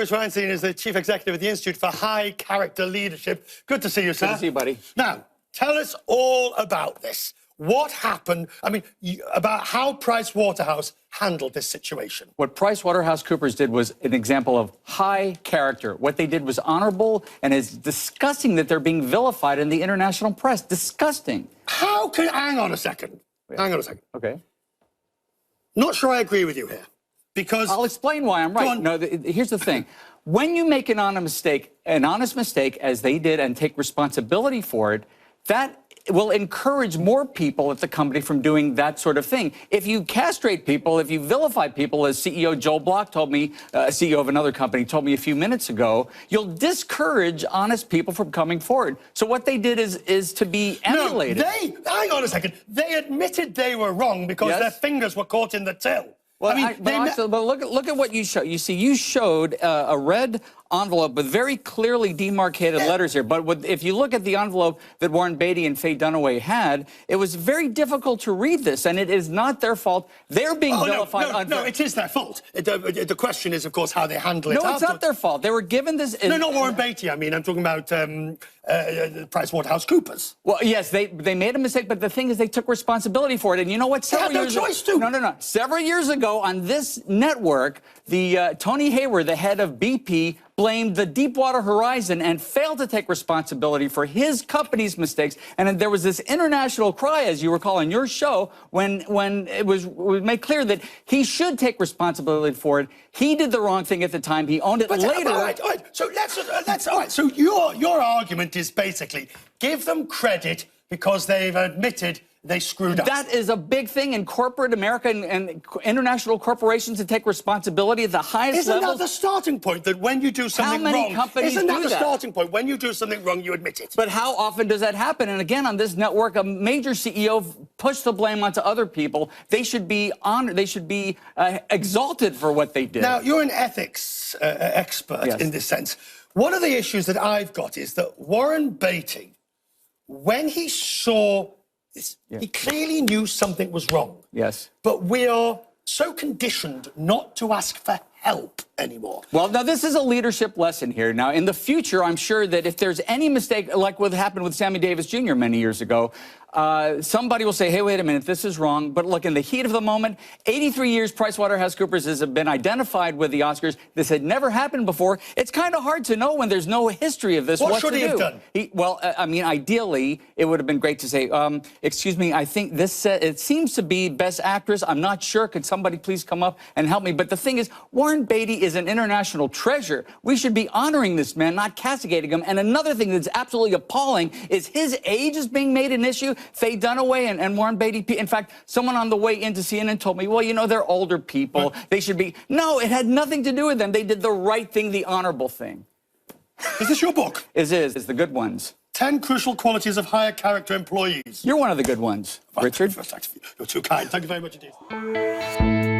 Bruce Weinstein is the Chief Executive of the Institute for High Character Leadership. Good to see you, sir. Good to see you, buddy. Now, tell us all about this. What happened, about how Price Waterhouse handled this situation. What PricewaterhouseCoopers did was an example of high character. What they did was honorable, and it's disgusting that they're being vilified in the international press. Disgusting. Hang on a second. Hang on a second. Okay. Not sure I agree with you here, because... I'll explain why I'm right. No, here's the thing. When you make an honest mistake, as they did, and take responsibility for it, that will encourage more people at the company from doing that sort of thing. If you castrate people, if you vilify people, as CEO Joel Block told me, CEO of another company told me a few minutes ago, you'll discourage honest people from coming forward. So what they did is to be emulated. No, hang on a second. They admitted they were wrong because their fingers were caught in the till. Well, but look at what you showed. You see, you showed a red envelope with very clearly demarcated letters here. But if you look at the envelope that Warren Beatty and Faye Dunaway had, it was very difficult to read this, and it is not their fault. They're being vilified. No, it is their fault. The question is, of course, how they handle it. No, it's not their fault. They were given this... No, not Warren Beatty. I'm talking about PricewaterhouseCoopers. Well, yes, they made a mistake, but the thing is they took responsibility for it. And you know what? They had no choice to. No. Several years ago on this network, Tony Hayward, the head of BP, blamed the Deepwater Horizon and failed to take responsibility for his company's mistakes. And there was this international cry, as you recall, on your show, when it was made clear that he should take responsibility for it. He did the wrong thing at the time. He owned it later. All right. So let's all right. So your argument is basically give them credit because they've admitted they screwed up. That is a big thing in corporate America and international corporations to take responsibility at the highest level. Isn't that the starting point, that when you do something wrong... How many companies Isn't that do the starting point? When you do something wrong, you admit it. But how often does that happen? And again, on this network, a major CEO pushed the blame onto other people. They should be honored. They should be exalted for what they did. Now, you're an ethics expert in this sense. One of the issues that I've got is that Warren Beatty, when he saw... He clearly knew something was wrong. Yes. But we are so conditioned not to ask for help anymore. Well, now, this is a leadership lesson here. Now, in the future, I'm sure that if there's any mistake, like what happened with Sammy Davis Jr. many years ago, somebody will say, hey, wait a minute, this is wrong. But look, in the heat of the moment, 83 years PricewaterhouseCoopers has been identified with the Oscars. This had never happened before. It's kind of hard to know when there's no history of this. What should he have done? Ideally, it would have been great to say, excuse me, I think this, it seems to be Best Actress. I'm not sure. Could somebody please come up and help me? But the thing is, Warren Beatty is an international treasure. We should be honoring this man, not castigating him. And another thing that's absolutely appalling is his age is being made an issue. Faye Dunaway and Warren Beatty. In fact, someone on the way into CNN told me, well, you know, they're older people. They should be... No, it had nothing to do with them. They did the right thing, the honorable thing. Is this your book? It is. It's the good ones. 10 crucial qualities of higher character employees. You're one of the good ones, Richard. You're too kind. Thank you very much indeed.